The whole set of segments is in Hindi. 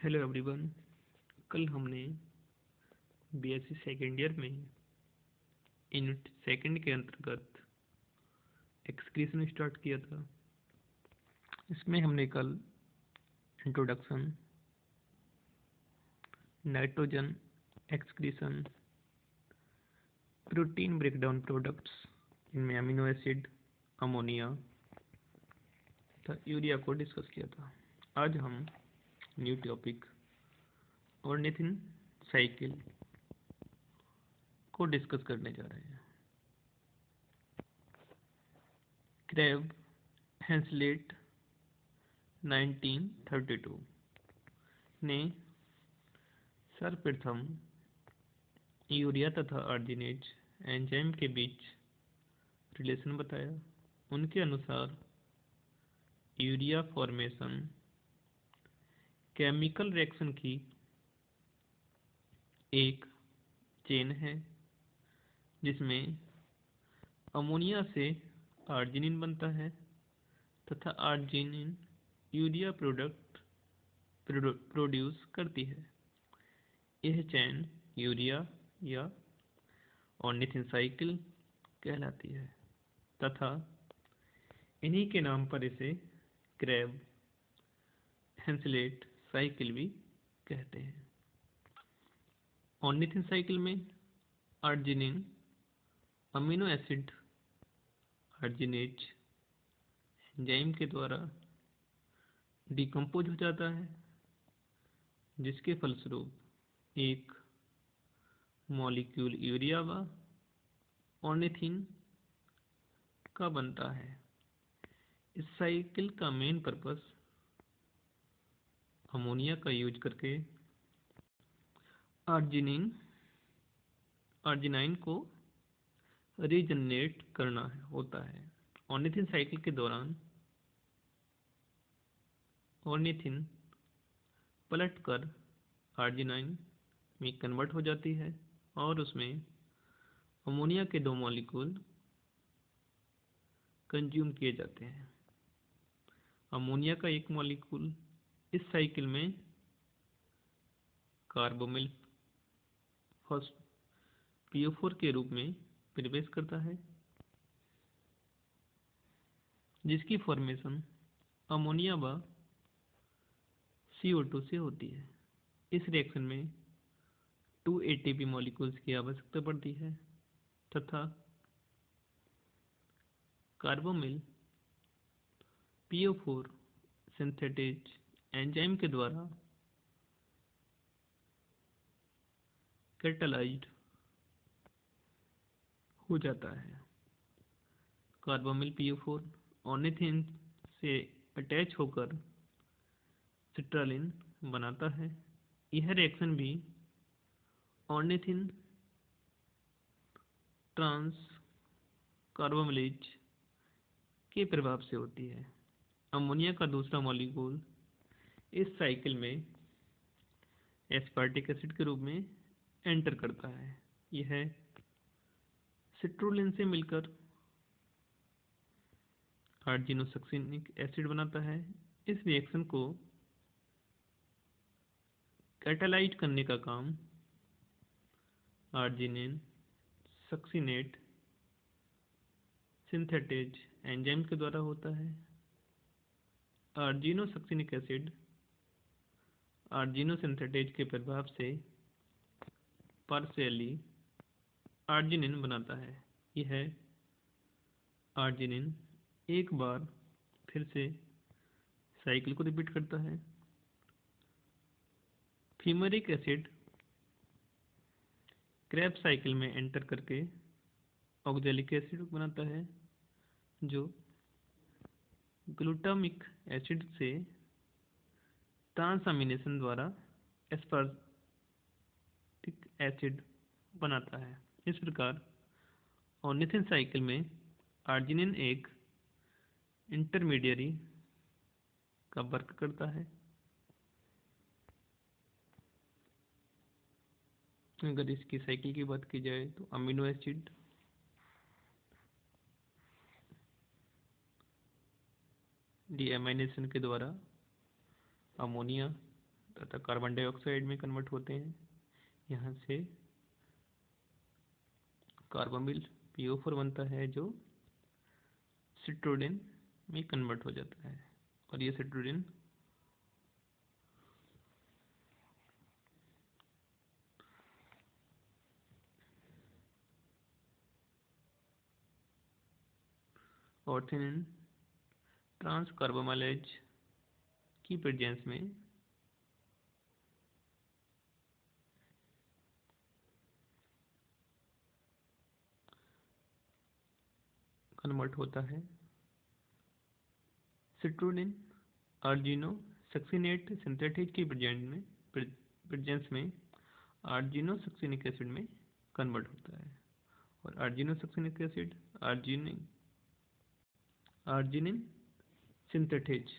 Hello everyone. कल हमने बीएससी सेकेंड ईयर में यूनिट सेकंड के अंतर्गत एक्सक्रीशन स्टार्ट किया था। इसमें हमने कल introduction, nitrogen excretion, protein breakdown products इनमें अमीनो एसिड, अमोनिया तथा यूरिया को डिस्कस किया था। आज हम न्यू टॉपिक ऑर्निथिन साइकिल को डिस्कस करने जा रहे हैं। क्रेब हेंसलेट 1932 ने सर्वप्रथम यूरिया तथा अर्जिनेज एंजाइम के बीच रिलेशन बताया। उनके अनुसार यूरिया फॉर्मेशन केमिकल रिएक्शन की एक चेन है जिसमें अमोनिया से आर्जिनिन बनता है तथा आर्जिनिन यूरिया प्रोडक्ट प्रोड्यूस करती है। यह चैन यूरिया या ऑर्निथिन साइकिल कहलाती है तथा इन्हीं के नाम पर इसे क्रेब हेंसलेट साइकिल भी कहते हैं। ऑर्निथिन साइकिल में आर्जिनिन अमीनो एसिड अर्जिनेज एंजाइम के द्वारा डिकम्पोज हो जाता है, जिसके फलस्वरूप एक मॉलिक्यूल यूरिया व ऑर्निथिन का बनता है। इस साइकिल का मेन पर्पस अमोनिया का यूज करके आर्जिनाइन को रीजनरेट करना होता है। ऑर्निथिन साइकिल के दौरान ऑर्निथिन पलटकर आर्जिनाइन में कन्वर्ट हो जाती है और उसमें अमोनिया के 2 मॉलिक्यूल कंज्यूम किए जाते हैं। अमोनिया का एक मॉलिक्यूल इस साइकिल में कार्बोमिल PO4 के रूप में प्रवेश करता है, जिसकी फॉर्मेशन अमोनिया व CO2 से होती है। इस रिएक्शन में 2 ATP मॉलिक्यूल्स की आवश्यकता पड़ती है तथा कार्बोमिल PO4 सिंथेटेज एंजाइम के द्वारा कैटालाइज्ड हो जाता है। कार्बोमिल PO4 ऑर्निथिन से अटैच होकर सिट्रालिन बनाता है। यह रिएक्शन भी ऑर्निथिन ट्रांस कार्बोमिलेज के प्रभाव से होती है। अमोनिया का दूसरा मॉलिक्यूल इस साइकिल में एस्पार्टिक एसिड के रूप में एंटर करता है। यह सिट्रुलिन से मिलकर आर्जिनोसक्सिनिक एसिड बनाता है। इस रिएक्शन को कैटालाइज करने का काम आर्जिनिन सक्सिनेट सिंथेटेज एंजाइम के द्वारा होता है। आर्जिनोसक्सिनिक एसिड आर्जिनोसिंथेटेज के प्रभाव से पार्शियली आर्जिनिन बनाता है। यह आर्जिनिन एक बार फिर से साइकिल को रिपीट करता है। फ्यूमेरिक एसिड क्रेब साइकिल में एंटर करके ऑक्जेलिक एसिड बनाता है, जो ग्लूटामिक एसिड से ट्रांसअमीनेशन द्वारा एस्पार्टिक एसिड बनाता है। इस प्रकार ऑर्निथिन साइकिल में आर्जिनिन एक इंटरमीडियरी का वर्क करता है। अगर इसकी साइकिल की बात की जाए तो अमीनो एसिड डीएमाइनेशन के द्वारा अमोनिया तथा कार्बन डाइऑक्साइड में कन्वर्ट होते हैं। यहाँ से कार्बोमिल PO4 बनता है जो सिट्रोडिन में कन्वर्ट हो जाता है, और ये सिट्रोडिन ऑर्थेनिन ट्रांस कार्बोमाइलेज की प्रेजेंस में कन्वर्ट होता है। सिट्रोडिन आर्जिनो सक्सिनेट सिंथेटिक की प्रेजेंस में आर्जिनो सक्सिनिक एसिड में कन्वर्ट होता है, और आर्जिनो succinic acid arginine synthetase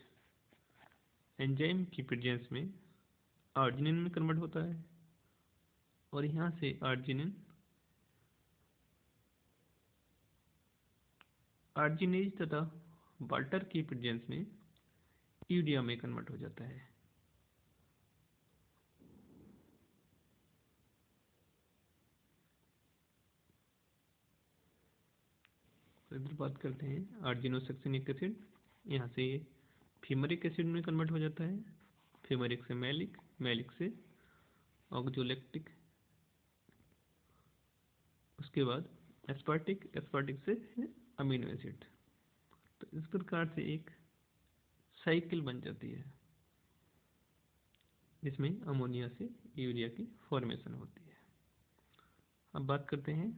enzyme की प्रेजेंस में आर्जिनिन में कन्वर्ट होता है, और यहाँ से आर्जिनेज तथा वाल्टर की प्रेजेंस में यूरिया में कन्वर्ट हो जाता है। इधर बात करते हैं आर्जिनोसक्सिनिक एसिड। यहाँ से ये फीमरिक एसिड में कन्वर्ट हो जाता है, फीमरिक से मैलिक, मैलिक से ऑक्सोलैक्टिक, उसके बाद एस्पार्टिक, एस्पार्टिक से अमीनो एसिड। तो इस प्रकार से एक साइकिल बन जाती है जिसमें अमोनिया से यूरिया की फॉर्मेशन होती है। अब बात करते हैं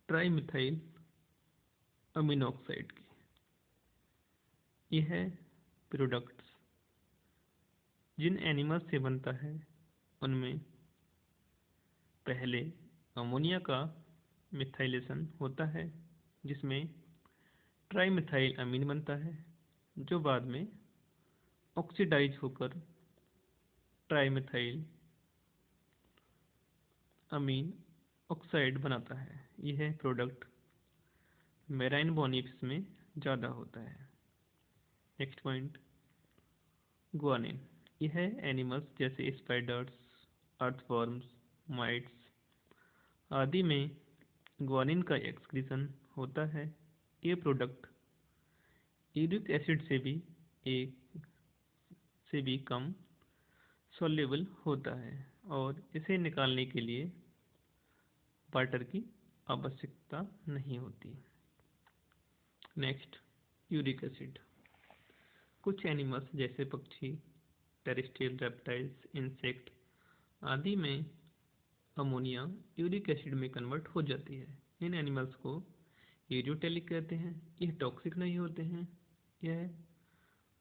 ट्राईमिथाइल अमीनो ऑक्साइड की। यह प्रोडक्ट्स जिन एनिमल्स से बनता है उनमें पहले अमोनिया का मिथाइलेशन होता है जिसमें ट्राईमिथाइल अमीन बनता है, जो बाद में ऑक्सीडाइज होकर ट्राईमिथाइल अमीन ऑक्साइड बनाता है। यह प्रोडक्ट मेराइन बोनीफिश में ज़्यादा होता है। Next point, guanine. यह एनिमल्स जैसे स्पाइडर्स, अर्थवर्म्स, माइट्स आदि में ग्वानिन का एक्सक्रीशन होता है। ये प्रोडक्ट यूरिक एसिड से भी कम सॉल्युबल होता है, और इसे निकालने के लिए वाटर की आवश्यकता नहीं होती। Next, uric acid. कुछ एनिमल्स जैसे पक्षी, टेरेस्ट्रियल रेप्टाइल्स, इंसेक्ट आदि में अमोनिया यूरिक एसिड में कन्वर्ट हो जाती है। इन एनिमल्स को यूरियोटेलिक कहते हैं। यह टॉक्सिक नहीं होते हैं, यह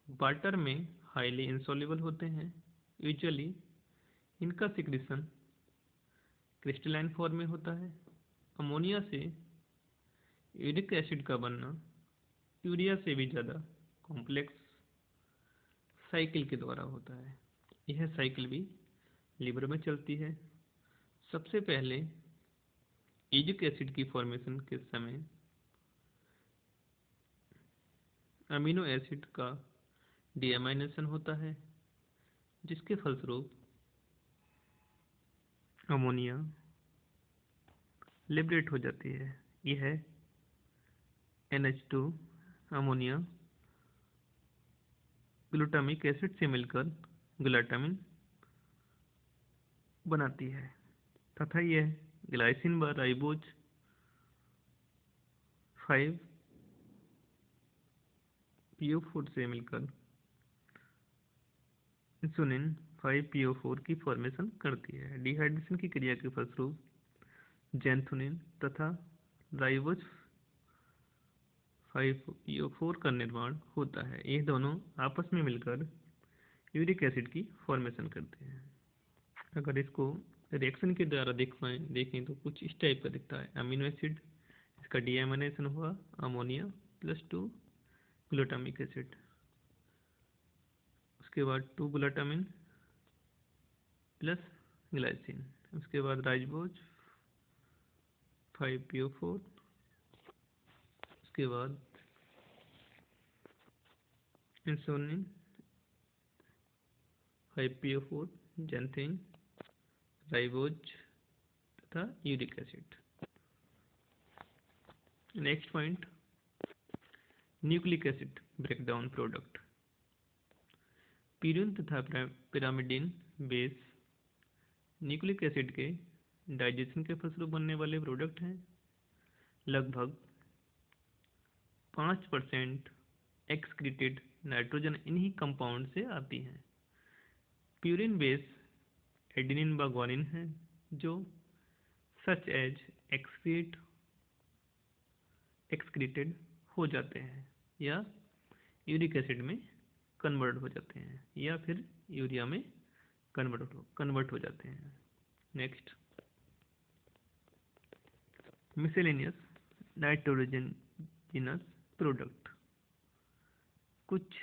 वाटर में हाईली इंसॉल्युबल होते हैं। यूजुअली इनका सिक्रीशन क्रिस्टलाइन फॉर्म में होता है। अमोनिया से यूरिक एसिड का बनना यूरिया से भी ज़्यादा कॉम्प्लेक्स साइकिल के द्वारा होता है। यह साइकिल भी लिवर में चलती है। सबसे पहले यूरिक एसिड की फॉर्मेशन के समय अमीनो एसिड का डीएमाइनेशन होता है, जिसके फलस्वरूप अमोनिया लिबरेट हो जाती है। यह NH2 अमोनिया ग्लूटामिक एसिड से मिलकर ग्लूटामिन बनाती है, तथा यह ग्लाइसिन व राइबोज 5-PO4 से मिलकर इंसुलिन 5-PO4 की फॉर्मेशन करती है। डिहाइड्रेशन की क्रिया के फलस्वरूप जैंथुनिन तथा राइबोज 5-PO4 का निर्माण होता है। ये दोनों आपस में मिलकर यूरिक एसिड की फॉर्मेशन करते हैं। अगर इसको रिएक्शन के द्वारा देखें तो कुछ इस टाइप का दिखता है। अमीनो एसिड, इसका डीएमाइनेशन हुआ अमोनिया +2 ग्लूटामिक एसिड, उसके बाद 2 ग्लूटामिन प्लस ग्लाइसिन, उसके बाद राइबोज 5-PO4, उसके बाद इंसुलिन 5PO4, जैंथिन, राइबोज तथा uric acid. Next point, nucleic acid breakdown product. Purine तथा पिरामिडिन बेस न्यूक्लिक एसिड के डाइजेशन के फलस्वरूप बनने वाले प्रोडक्ट हैं। लगभग 5% एक्सक्रीटेड नाइट्रोजन इन्हीं कंपाउंड से आती है। प्यूरिन बेस एडेनिन व ग्वानिन है जो सच एज एक्सक्रीटेड हो जाते हैं या यूरिक एसिड में कन्वर्ट हो जाते हैं या फिर यूरिया में कन्वर्ट हो जाते हैं। Next, miscellaneous nitrogenous product. कुछ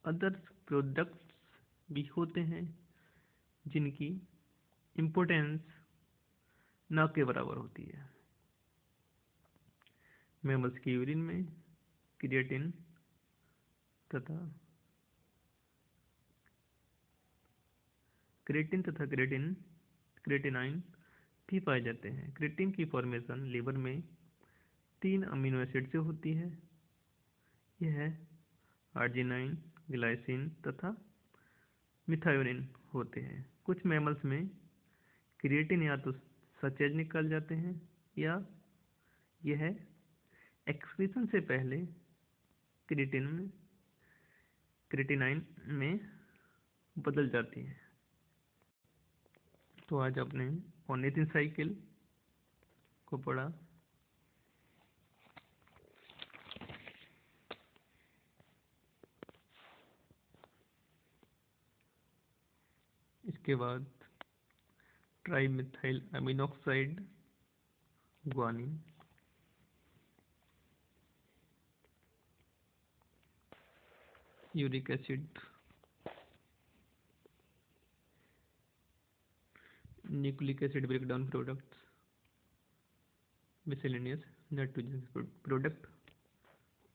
अदर प्रोडक्ट्स भी होते हैं जिनकी इम्पोर्टेंस न के बराबर होती है। मैमल्स की यूरिन में क्रिएटिन तथा क्रिएटिनाइन भी पाए जाते हैं। क्रिएटिन की फॉर्मेशन लीवर में 3 अमीनो एसिड से होती है। यह आर्जिनाइन, ग्लाइसिन तथा मिथायोनिन होते हैं। कुछ मैमल्स में क्रिएटिन या तो सचेज निकल जाते हैं या यह एक्सक्रीशन से पहले क्रिएटिनाइन में बदल जाती है। तो आज आपने ऑर्निथिन साइकिल को पढ़ा। इसके बाद trimethyl amine oxide guanine, uric acid, nucleic acid breakdown products, miscellaneous nitrogen product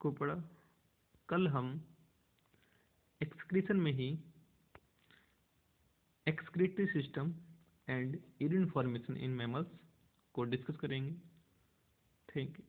को पढ़ा। कल हम एक्सक्रीशन में ही excretory system and urine formation in mammals को डिस्कस करेंगे। Thank you.